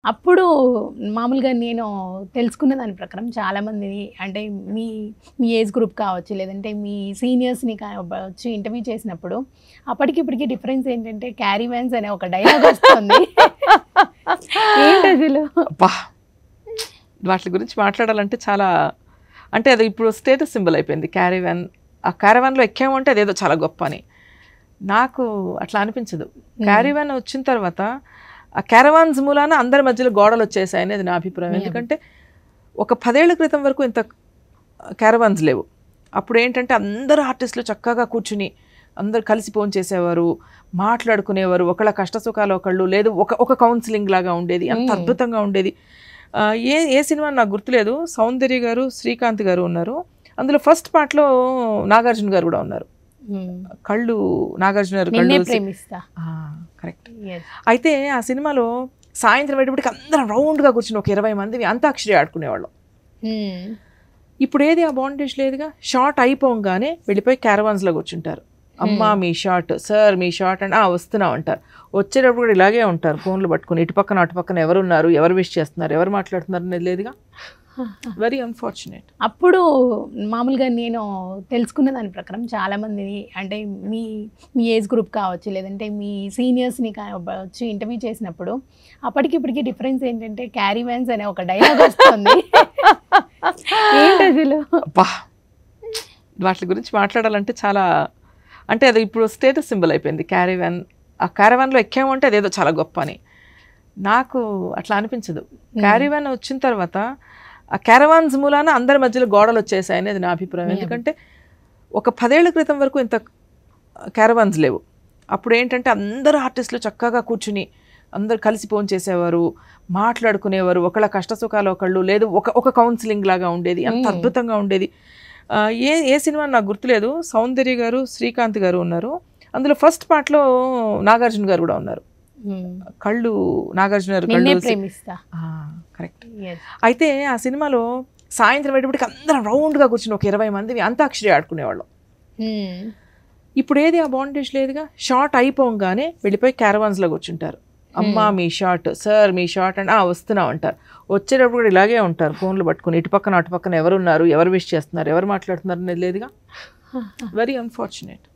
అప్పుడు మామూలుగా నేను తెలుసుకున్న దాని ప్రకారం చాలామందిని అంటే మీ మీ ఏజ్ గ్రూప్ కావచ్చు, లేదంటే మీ సీనియర్స్‌ని కావచ్చు ఇంటర్వ్యూ చేసినప్పుడు అప్పటికిప్పటికి డిఫరెన్స్ ఏంటంటే క్యారీ వ్యాన్స్ అనే ఒక డైలాగ్ వస్తుంది. ఏంటసలు? అబ్బా! వాటి గురించి మాట్లాడాలంటే చాలా అంటే అది ఇప్పుడు స్టేటస్ సింబల్ అయిపోయింది క్యారీవాన్. ఆ క్యారవాన్‌లో ఎక్కామంటే అదేదో చాలా గొప్ప అని. నాకు అట్లా అనిపించదు. క్యారీవాన్ వచ్చిన తర్వాత ఆ క్యారవాన్స్ మూలాన అందరి మధ్యలో గోడలు వచ్చేసాయి అనేది నా అభిప్రాయం. ఎందుకంటే ఒక 10 ఏళ్ల క్రితం వరకు ఇంత క్యారవాన్స్ లేవు. అప్పుడు ఏంటంటే అందరు ఆర్టిస్టులు చక్కగా కూర్చుని అందరు కలిసి ఫోన్ చేసేవారు, మాట్లాడుకునేవారు, ఒకళ్ళ కష్ట సుఖాలు ఒకళ్ళు, లేదు ఒక కౌన్సిలింగ్ లాగా ఉండేది, అంత అద్భుతంగా ఉండేది. ఏ సినిమా నాకు గుర్తులేదు. సౌందర్య గారు, శ్రీకాంత్ గారు ఉన్నారు అందులో. ఫస్ట్ పార్ట్లో నాగార్జున గారు కూడా ఉన్నారు. కళ్ళు నాగార్జున గారు కళ్ళు కరెక్ట్. అయితే ఆ సినిమాలో సాయంత్రం అయ్యేటప్పటికి అందరం రౌండ్గా కూర్చుని ఒక 20 మంది అంతాక్షరి ఆడుకునేవాళ్ళం. ఇప్పుడు ఏది ఆ బాండేజ్ లేదుగా. షార్ట్ అయిపోగానే వెళ్ళిపోయి క్యారవాన్స్లో కూర్చుంటారు. అమ్మ మీ షార్ట్, సార్ మీ షార్ట్ అంటే వస్తున్నాం అంటారు. వచ్చేటప్పుడు కూడా ఇలాగే ఉంటారు, ఫోన్లు పట్టుకుని ఇటు పక్కన అటు పక్కన ఎవరున్నారు, ఎవరు విష్ చేస్తున్నారు, ఎవరు మాట్లాడుతున్నారు అనేది లేదుగా. Very unfortunate. అప్పుడు మామూలుగా నేను తెలుసుకున్న దాని ప్రకారం చాలామందిని అంటే మీ మీ ఏజ్ గ్రూప్ కావచ్చు, లేదంటే మీ సీనియర్స్‌ని కావచ్చు ఇంటర్వ్యూ చేసినప్పుడు అప్పటికిప్పటికి డిఫరెన్స్ ఏంటంటే క్యారీ వ్యాన్స్ అనే ఒక డైలాగ్ వస్తుంది. ఏంటసలు? అబ్బా! వాటి గురించి మాట్లాడాలంటే చాలా అంటే అది ఇప్పుడు స్టేటస్ సింబల్ అయిపోయింది క్యారీవాన్. ఆ క్యారవాన్‌లో ఎక్కామంటే అదేదో చాలా గొప్ప అని. నాకు అట్లా అనిపించదు. క్యారీవాన్ వచ్చిన తర్వాత ఆ క్యారవాన్స్ మూలాన అందరి మధ్యలో గోడలు వచ్చేసాయి అనేది నా అభిప్రాయం. ఎందుకంటే ఒక 10 ఏళ్ల క్రితం వరకు ఇంత క్యారవాన్స్ లేవు. అప్పుడు ఏంటంటే అందరు ఆర్టిస్టులు చక్కగా కూర్చుని అందరు కలిసి ఫోన్ చేసేవారు, మాట్లాడుకునేవారు, ఒకళ్ళ కష్ట సుఖాలు ఒకళ్ళు, లేదు ఒక కౌన్సిలింగ్ లాగా ఉండేది, అంత అద్భుతంగా ఉండేది. ఏ సినిమా నాకు గుర్తులేదు. సౌందర్య గారు, శ్రీకాంత్ గారు ఉన్నారు అందులో. ఫస్ట్ పార్ట్లో నాగార్జున గారు కూడా ఉన్నారు. కళ్ళు నాగార్జున గారు కళ్ళు కరెక్ట్. అయితే ఆ సినిమాలో సాయంత్రం అయ్యేటప్పటికి అందరం రౌండ్గా కూర్చుని ఒక 20 మంది అంతాక్షరి ఆడుకునేవాళ్ళం. ఇప్పుడు ఏది ఆ బాండేజ్ లేదుగా. షార్ట్ అయిపోగానే వెళ్ళిపోయి క్యారవాన్స్లో కూర్చుంటారు. అమ్మ మీ షార్ట్, సార్ మీ షార్ట్ అంటే వస్తున్నాం అంటారు. వచ్చేటప్పుడు కూడా ఇలాగే ఉంటారు, ఫోన్లు పట్టుకుని ఇటు పక్కన అటు పక్కన ఎవరున్నారు, ఎవరు విష్ చేస్తున్నారు, ఎవరు మాట్లాడుతున్నారు అనేది లేదుగా. Very unfortunate.